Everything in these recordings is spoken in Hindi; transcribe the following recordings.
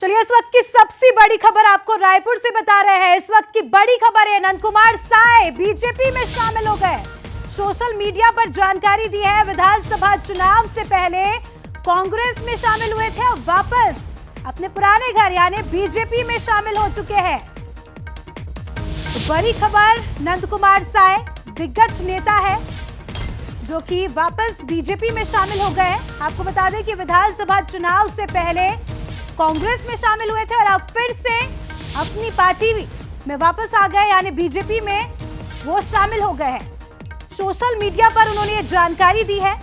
चलिए इस वक्त की सबसे बड़ी खबर आपको रायपुर से बता रहे हैं। इस वक्त की बड़ी खबर है, नंद कुमार साय बीजेपी में शामिल हो गए। सोशल मीडिया पर जानकारी दी है, विधानसभा चुनाव से पहले कांग्रेस में शामिल हुए थे और वापस अपने पुराने घर यानी बीजेपी में शामिल हो चुके हैं। तो बड़ी खबर, नंद कुमार साय दिग्गज नेता है जो कि वापस बीजेपी में शामिल हो गए। आपको बता दें कि विधानसभा चुनाव से पहले कांग्रेस में शामिल हुए थे और अब फिर से अपनी पार्टी में वापस आ गए यानी बीजेपी में वो शामिल हो गए हैं। सोशल मीडिया पर उन्होंने ये जानकारी दी है।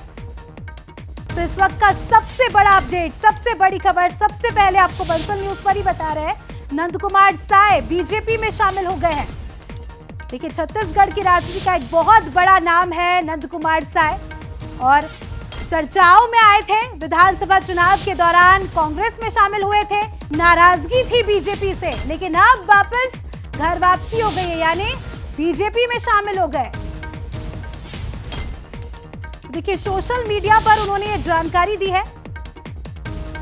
तो इस वक्त का सबसे बड़ा अपडेट, सबसे बड़ी खबर सबसे पहले आपको बंसल न्यूज पर ही बता रहे हैं। नंद कुमार साय बीजेपी में शामिल हो गए हैं। देखिए, छत्तीसगढ़ की राजनीति का एक बहुत बड़ा नाम है नंद कुमार साय और चर्चाओं में आए थे। विधानसभा चुनाव के दौरान कांग्रेस में शामिल हुए थे, नाराजगी थी बीजेपी से, लेकिन अब वापस घर वापसी हो गई है यानी बीजेपी में शामिल हो गए। देखिए, सोशल मीडिया पर उन्होंने ये जानकारी दी है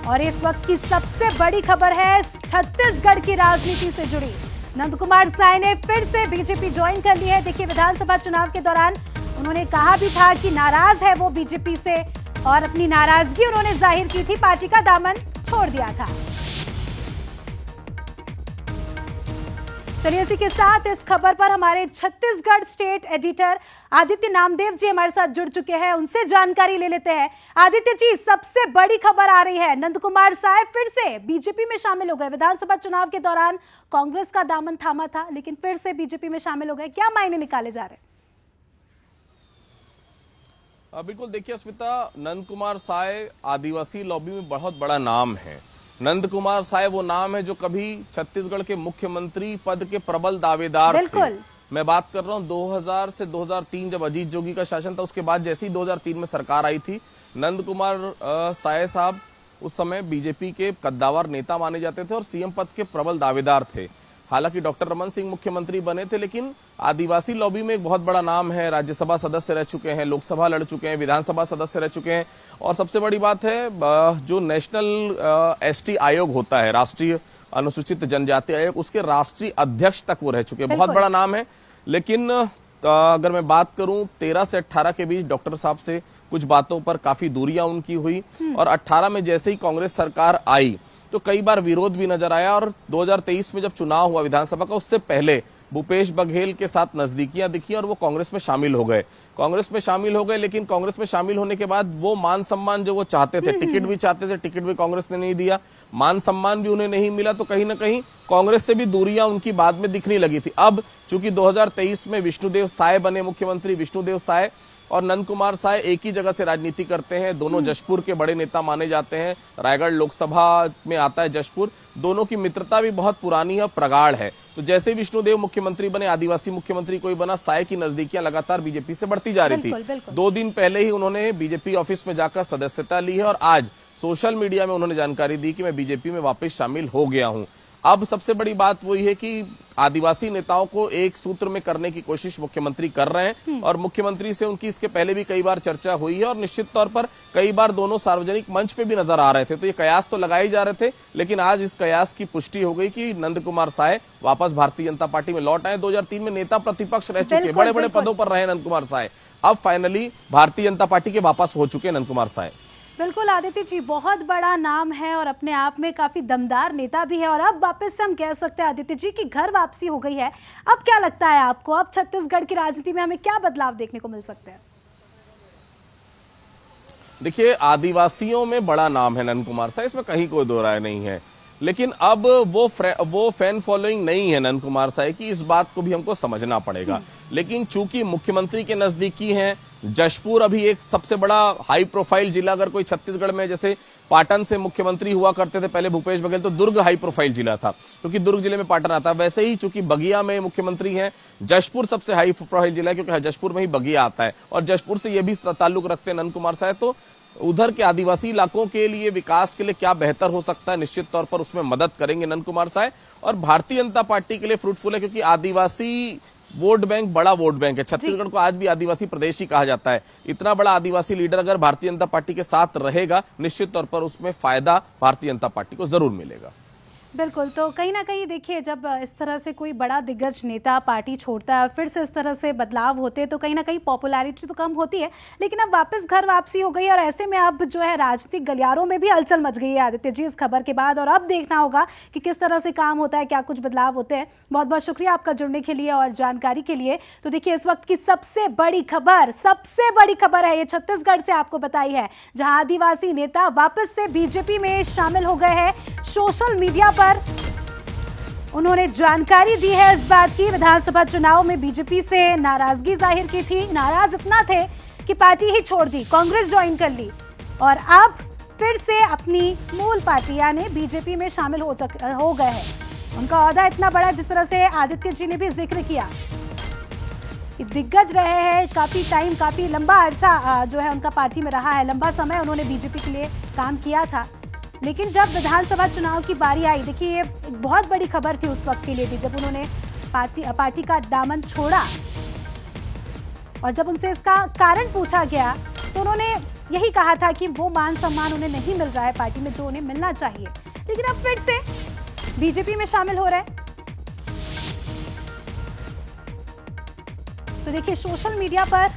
और इस वक्त की सबसे बड़ी खबर है छत्तीसगढ़ की राजनीति से जुड़ी। नंद कुमार साय ने फिर से बीजेपी ज्वाइन कर ली है। देखिए, विधानसभा चुनाव के दौरान उन्होंने कहा भी था कि नाराज है वो बीजेपी से और अपनी नाराजगी उन्होंने जाहिर की थी, पार्टी का दामन छोड़ दिया था। चलिए, इसी के साथ इस खबर पर हमारे छत्तीसगढ़ स्टेट एडिटर आदित्य नामदेव जी हमारे साथ जुड़ चुके हैं, उनसे जानकारी ले लेते हैं। आदित्य जी, सबसे बड़ी खबर आ रही है, नंद कुमार साय फिर से बीजेपी में शामिल हो गए। विधानसभा चुनाव के दौरान कांग्रेस का दामन थामा था, लेकिन फिर से बीजेपी में शामिल हो गए। क्या मायने निकाले जा रहे हैं? बिल्कुल, देखिए स्मिता, नंद कुमार साय आदिवासी लॉबी में बहुत बड़ा नाम है। नंद कुमार साय वो नाम है जो कभी छत्तीसगढ़ के मुख्यमंत्री पद के प्रबल दावेदार थे। मैं बात कर रहा हूँ 2000 से 2003 जब अजीत जोगी का शासन था, उसके बाद जैसी 2003 में सरकार आई थी, नंद कुमार साय साहब उस समय बीजेपी के कद्दावर नेता माने जाते थे और सीएम पद के प्रबल दावेदार थे। हालांकि डॉक्टर रमन सिंह मुख्यमंत्री बने थे, लेकिन आदिवासी लॉबी में एक बहुत बड़ा नाम है। राज्यसभा सदस्य रह चुके हैं, लोकसभा लड़ चुके हैं, विधानसभा सदस्य रह चुके हैं और सबसे बड़ी बात है, जो नेशनल एसटी आयोग होता है, राष्ट्रीय अनुसूचित जनजाति आयोग, उसके राष्ट्रीय अध्यक्ष तक वो रह चुके हैं। बहुत बड़ा नाम है। लेकिन अगर मैं बात करूं 13 से 18 के बीच डॉक्टर साहब से कुछ बातों पर काफी दूरियां उनकी हुई और 18 में जैसे ही कांग्रेस सरकार आई तो कई बार विरोध भी नजर आया और 2023 में जब चुनाव हुआ विधानसभा का, उससे पहले भूपेश बघेल के साथ नजदीकियां दिखी और वो कांग्रेस में शामिल हो गए। लेकिन कांग्रेस में शामिल होने के बाद वो मान सम्मान जो वो चाहते थे, टिकट भी चाहते थे, टिकट भी कांग्रेस ने नहीं दिया, मान सम्मान भी उन्हें नहीं मिला, तो कहीं ना कहीं कांग्रेस से भी दूरियां उनकी बाद में दिखने लगी थी। अब चूंकि 2023 में विष्णुदेव साय बने मुख्यमंत्री, विष्णुदेव साय और नंद कुमार साय एक ही जगह से राजनीति करते हैं, दोनों जशपुर के बड़े नेता माने जाते हैं, रायगढ़ लोकसभा में आता है जशपुर, दोनों की मित्रता भी बहुत पुरानी है, प्रगाढ़ है। तो जैसे विष्णुदेव मुख्यमंत्री बने, आदिवासी मुख्यमंत्री कोई बना, साय की नजदीकियां लगातार बीजेपी से बढ़ती जा रही थी। 2 दिन पहले ही उन्होंने बीजेपी ऑफिस में जाकर सदस्यता ली है और आज सोशल मीडिया में उन्होंने जानकारी दी कि मैं बीजेपी में वापस शामिल हो गया हूं। अब सबसे बड़ी बात वही है कि आदिवासी नेताओं को एक सूत्र में करने की कोशिश मुख्यमंत्री कर रहे हैं और मुख्यमंत्री से उनकी इसके पहले भी कई बार चर्चा हुई है और निश्चित तौर पर कई बार दोनों सार्वजनिक मंच पे भी नजर आ रहे थे। तो ये कयास तो लगाए जा रहे थे, लेकिन आज इस कयास की पुष्टि हो गई कि नंद कुमार साय वापस भारतीय जनता पार्टी में लौट आए। 2003 में नेता प्रतिपक्ष रह चुके, बड़े बड़े पदों पर रहे नंद कुमार साय, अब फाइनली भारतीय जनता पार्टी के वापस हो चुके नंद कुमार साय। बिल्कुल आदित्य जी, बहुत बड़ा नाम है और अपने आप में काफी दमदार नेता भी है और अब वापस से हम कह सकते हैं आदित्य जी कि घर वापसी हो गई है। अब क्या लगता है आपको, अब छत्तीसगढ़ की राजनीति में हमें क्या बदलाव देखने को मिल सकते हैं? देखिए, आदिवासियों में बड़ा नाम है नंद कुमार साय, इसमें कहीं कोई दो राय नहीं है, लेकिन अब वो फैन फॉलोइंग नहीं है नंद कुमार साय की, इस बात को भी हमको समझना पड़ेगा। लेकिन चूंकि मुख्यमंत्री के नजदीकी हैं, जशपुर अभी एक सबसे बड़ा हाई प्रोफाइल जिला, अगर कोई छत्तीसगढ़ में जैसे पाटन से मुख्यमंत्री हुआ करते थे पहले भूपेश बघेल, तो दुर्ग हाई प्रोफाइल जिला था क्योंकि दुर्ग जिले में पाटन आता है। वैसे ही चूंकि बगिया में मुख्यमंत्री हैं, जशपुर सबसे हाई प्रोफाइल जिला है क्योंकि जशपुर में ही बगिया आता है और जशपुर से ये भी ताल्लुक रखते हैं नंद कुमार साय। तो उधर के आदिवासी इलाकों के लिए, विकास के लिए क्या बेहतर हो सकता है, निश्चित तौर पर उसमें मदद करेंगे नंद कुमार साय और भारतीय जनता पार्टी के लिए फ्रूटफुल है क्योंकि आदिवासी वोट बैंक बड़ा वोट बैंक है। छत्तीसगढ़ को आज भी आदिवासी प्रदेश ही कहा जाता है। इतना बड़ा आदिवासी लीडर अगर भारतीय जनता पार्टी के साथ रहेगा, निश्चित तौर पर उसमें फायदा भारतीय जनता पार्टी को जरूर मिलेगा। बिल्कुल, तो कहीं ना कहीं देखिए, जब इस तरह से कोई बड़ा दिग्गज नेता पार्टी छोड़ता है, फिर से इस तरह से बदलाव होते हैं, तो कहीं ना कहीं पॉपुलैरिटी तो कम होती है, लेकिन अब वापस घर वापसी हो गई और ऐसे में अब जो है राजनीतिक गलियारों में भी हलचल मच गई है आदित्य जी इस खबर के बाद। और अब देखना होगा कि किस तरह से काम होता है, क्या कुछ बदलाव होते हैं। बहुत बहुत शुक्रिया आपका जुड़ने के लिए और जानकारी के लिए। तो देखिए, इस वक्त की सबसे बड़ी खबर है ये छत्तीसगढ़ से आपको बताई है, जहां आदिवासी नेता वापस से बीजेपी में शामिल हो गए हैं। सोशल मीडिया पर उन्होंने जानकारी दी है इस बात की। विधानसभा चुनाव में बीजेपी से नाराजगी जाहिर की थी, नाराज इतना थे कि पार्टी ही छोड़ दी, कांग्रेस ज्वाइन कर ली और अब फिर से अपनी मूल पार्टी यानी बीजेपी में शामिल हो गए हैं। उनका ओहदा इतना बड़ा, जिस तरह से आदित्य जी ने भी जिक्र किया, दिग्गज रहे हैं काफी टाइम, काफी लंबा अरसा जो है उनका पार्टी में रहा है, लंबा समय उन्होंने बीजेपी के लिए काम किया था। लेकिन जब विधानसभा चुनाव की बारी आई, देखिए ये एक बहुत बड़ी खबर थी उस वक्त के लिए भी, जब उन्होंने पार्टी का दामन छोड़ा और जब उनसे इसका कारण पूछा गया तो उन्होंने यही कहा था कि वो मान सम्मान उन्हें नहीं मिल रहा है पार्टी में जो उन्हें मिलना चाहिए। लेकिन अब फिर से बीजेपी में शामिल हो रहे हैं। तो देखिए, सोशल मीडिया पर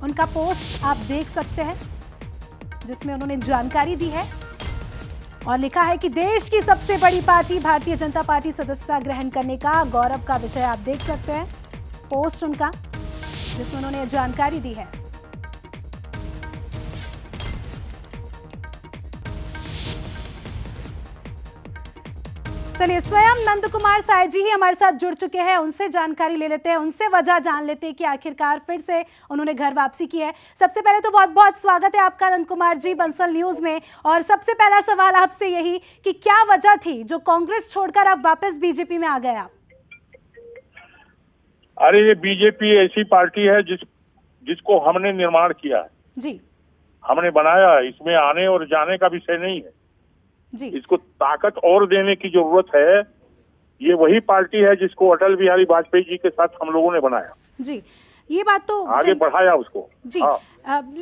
उनका पोस्ट आप देख सकते हैं, जिसमें उन्होंने जानकारी दी है और लिखा है कि देश की सबसे बड़ी पार्टी भारतीय जनता पार्टी सदस्यता ग्रहण करने का गौरव का विषय। आप देख सकते हैं पोस्ट उनका, जिसमें उन्होंने जानकारी दी है। चलिए, स्वयं नंद कुमार साय जी ही हमारे साथ जुड़ चुके हैं, उनसे जानकारी ले लेते हैं, उनसे वजह जान लेते हैं कि आखिरकार फिर से उन्होंने घर वापसी की है। सबसे पहले तो बहुत बहुत स्वागत है आपका नंद कुमार जी बंसल न्यूज में। और सबसे पहला सवाल आपसे यही कि क्या वजह थी जो कांग्रेस छोड़कर आप वापस बीजेपी में आ गए आप? अरे, ये बीजेपी ऐसी पार्टी है जिसको हमने निर्माण किया है जी, हमने बनाया है। इसमें आने और जाने का विषय नहीं है जी। इसको ताकत और देने की जरूरत है। ये वही पार्टी है जिसको अटल बिहारी वाजपेयी जी के साथ हम लोगों ने बनाया जी, ये बात तो आगे बढ़ाया उसको जी।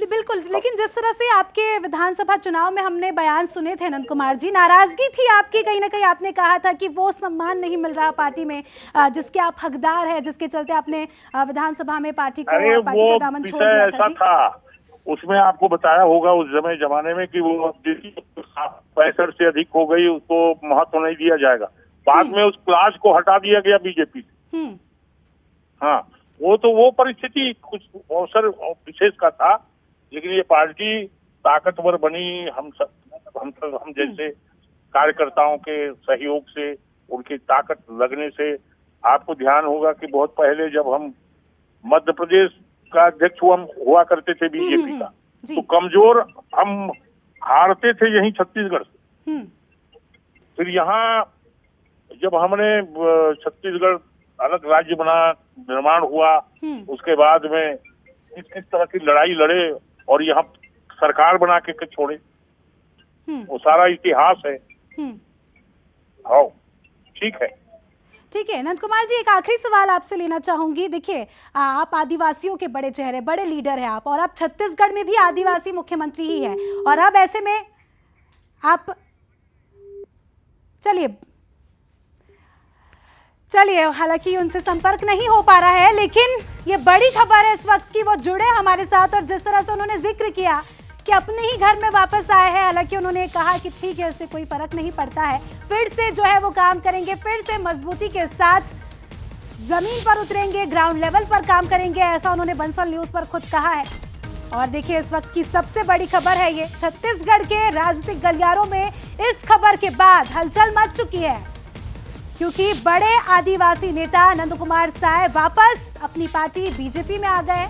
बिल्कुल, लेकिन जिस तरह से आपके विधानसभा चुनाव में हमने बयान सुने थे नंद कुमार जी, नाराजगी थी आपकी, कहीं ना कहीं आपने कहा था कि वो सम्मान नहीं मिल रहा पार्टी में जिसके आप हकदार है, जिसके चलते आपने विधानसभा में पार्टी का दामन छोड़ दिया ऐसा था। उसमें आपको बताया होगा उस समय जमाने में कि वो 65 से अधिक हो गई, उसको महत्व नहीं दिया जाएगा। बाद में उस क्लास को हटा दिया गया बीजेपी से। हाँ, वो परिस्थिति कुछ अवसर विशेष का था, लेकिन ये पार्टी ताकतवर बनी हम जैसे कार्यकर्ताओं के सहयोग से, उनकी ताकत लगने से। आपको ध्यान होगा कि बहुत पहले जब हम मध्य प्रदेश का अध्यक्ष हुआ करते थे बीजेपी का, तो कमजोर हम हारते थे यहीं छत्तीसगढ़ से। फिर यहाँ जब हमने छत्तीसगढ़ अलग राज्य बना, निर्माण हुआ, उसके बाद में किस तरह की लड़ाई लड़े और यहाँ सरकार बना के छोड़े, वो सारा इतिहास है। हाँ, ठीक है। ठीक है नंद कुमार जी, एक आखिरी सवाल आपसे लेना चाहूंगी। देखिए, आप आदिवासियों के बड़े चेहरे, बड़े लीडर हैं आप, और आप छत्तीसगढ़ में भी आदिवासी मुख्यमंत्री ही हैं, और अब ऐसे में आप चलिए हालांकि उनसे संपर्क नहीं हो पा रहा है, लेकिन ये बड़ी खबर है इस वक्त की वो जुड़े हमारे साथ। और जिस तरह से उन्होंने जिक्र किया कि अपने ही घर में वापस आए हैं, हालांकि उन्होंने कहा कि ठीक है, इससे कोई फर्क नहीं पड़ता है, फिर से जो है वो काम करेंगे, फिर से मजबूती के साथ जमीन पर उतरेंगे, ग्राउंड लेवल पर काम करेंगे, ऐसा उन्होंने बंसल न्यूज पर खुद कहा है। और देखिए, इस वक्त की सबसे बड़ी खबर है ये, छत्तीसगढ़ के राजनीतिक गलियारों में इस खबर के बाद हलचल मच चुकी है, क्योंकि बड़े आदिवासी नेता नंद कुमार साय वापस अपनी पार्टी बीजेपी में आ गए।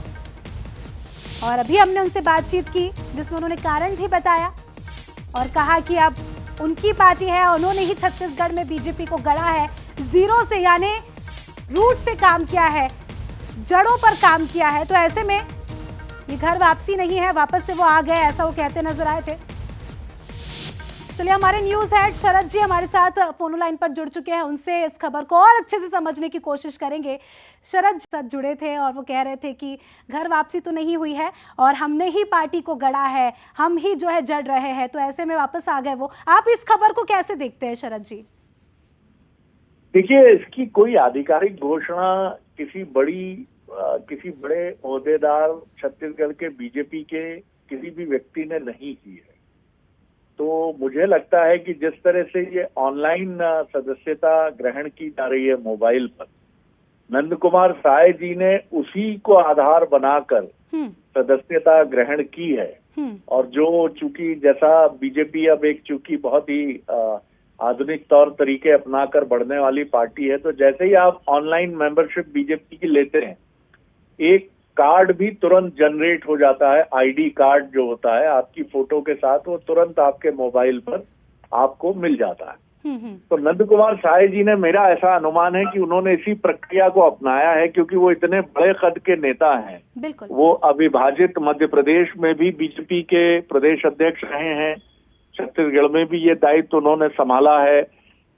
और अभी हमने उनसे बातचीत की, जिसमें उन्होंने कारण भी बताया और कहा कि अब उनकी पार्टी है, उन्होंने ही छत्तीसगढ़ में बीजेपी को गढ़ा है, जीरो से यानी रूट से काम किया है, जड़ों पर काम किया है। तो ऐसे में ये घर वापसी नहीं है, वापस से वो आ गए, ऐसा वो कहते नजर आए थे। चलिए, हमारे न्यूज हेड शरद जी हमारे साथ फोन लाइन पर जुड़ चुके हैं, उनसे इस खबर को और अच्छे से समझने की कोशिश करेंगे। शरद जी साथ जुड़े थे और वो कह रहे थे कि घर वापसी तो नहीं हुई है और हमने ही पार्टी को गढ़ा है, हम ही जो है जड़ रहे हैं, तो ऐसे में वापस आ गए वो। आप इस खबर को कैसे देखते हैं शरद जी? देखिए, इसकी कोई आधिकारिक घोषणा किसी बड़े ओहदेदार छत्तीसगढ़ के बीजेपी के किसी भी व्यक्ति ने नहीं की है। तो मुझे लगता है कि जिस तरह से ये ऑनलाइन सदस्यता ग्रहण की जा रही है मोबाइल पर, नंद कुमार साय जी ने उसी को आधार बनाकर सदस्यता ग्रहण की है। और जो चूंकि जैसा बीजेपी अब एक चूंकि बहुत ही आधुनिक तौर तरीके अपनाकर बढ़ने वाली पार्टी है, तो जैसे ही आप ऑनलाइन मेंबरशिप बीजेपी की लेते हैं, एक कार्ड भी तुरंत जनरेट हो जाता है। आईडी कार्ड जो होता है आपकी फोटो के साथ, वो तुरंत आपके मोबाइल पर आपको मिल जाता है। तो नंद कुमार साय जी ने, मेरा ऐसा अनुमान है कि उन्होंने इसी प्रक्रिया को अपनाया है, क्योंकि वो इतने बड़े कद के नेता हैं। वो अविभाजित मध्य प्रदेश में भी बीजेपी के प्रदेश अध्यक्ष रहे हैं, छत्तीसगढ़ में भी ये दायित्व उन्होंने संभाला है,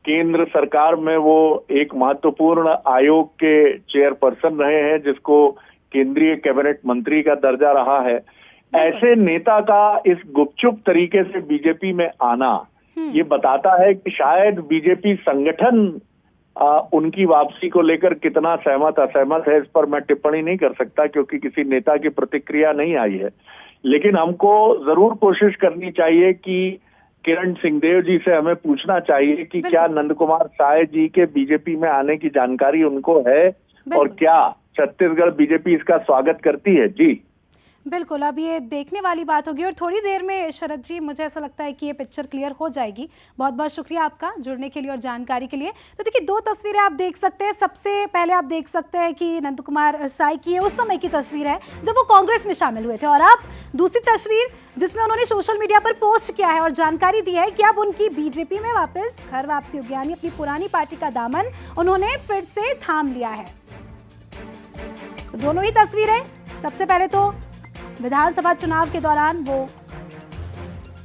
केंद्र सरकार में वो एक महत्वपूर्ण आयोग के चेयरपर्सन रहे हैं जिसको केंद्रीय कैबिनेट मंत्री का दर्जा रहा है। ऐसे नेता का इस गुपचुप तरीके से बीजेपी में आना ये बताता है कि शायद बीजेपी संगठन उनकी वापसी को लेकर कितना सहमत असहमत है, इस पर मैं टिप्पणी नहीं कर सकता क्योंकि किसी नेता की प्रतिक्रिया नहीं आई है। लेकिन हमको जरूर कोशिश करनी चाहिए कि किरण सिंहदेव जी से हमें पूछना चाहिए कि क्या नंद कुमार साय जी के बीजेपी में आने की जानकारी उनको है और क्या छत्तीसगढ़ बीजेपी इसका स्वागत करती है। जी बिल्कुल, अब ये देखने वाली बात होगी और थोड़ी देर में शरद जी मुझे ऐसा लगता है कि ये पिक्चर क्लियर हो जाएगी। बहुत बहुत शुक्रिया आपका जुड़ने के लिए और जानकारी के लिए। तो देखिए, दो तस्वीरें आप देख सकते हैं। सबसे पहले आप देख सकते हैं कि नंद कुमार साय की उस समय की तस्वीर है जब वो कांग्रेस में शामिल हुए थे, और अब दूसरी तस्वीर जिसमें उन्होंने सोशल मीडिया पर पोस्ट किया है और जानकारी दी है कि अब उनकी बीजेपी में वापस घर वापसी होगी, यानी अपनी पुरानी पार्टी का दामन उन्होंने फिर से थाम लिया है। तो दोनों ही तस्वीरें, सबसे पहले तो विधानसभा चुनाव के दौरान वो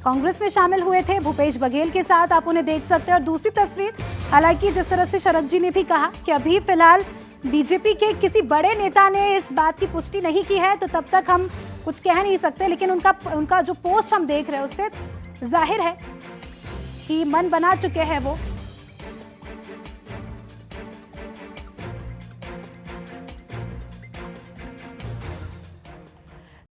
कांग्रेस में शामिल हुए थे भूपेश बघेल के साथ, आप उन्हें देख सकते हैं। और दूसरी तस्वीर, हालांकि जिस तरह से शरद जी ने भी कहा कि अभी फिलहाल बीजेपी के किसी बड़े नेता ने इस बात की पुष्टि नहीं की है, तो तब तक हम कुछ कह नहीं सकते। लेकिन उनका जो पोस्ट हम देख रहे हैं उससे जाहिर है कि मन बना चुके हैं वो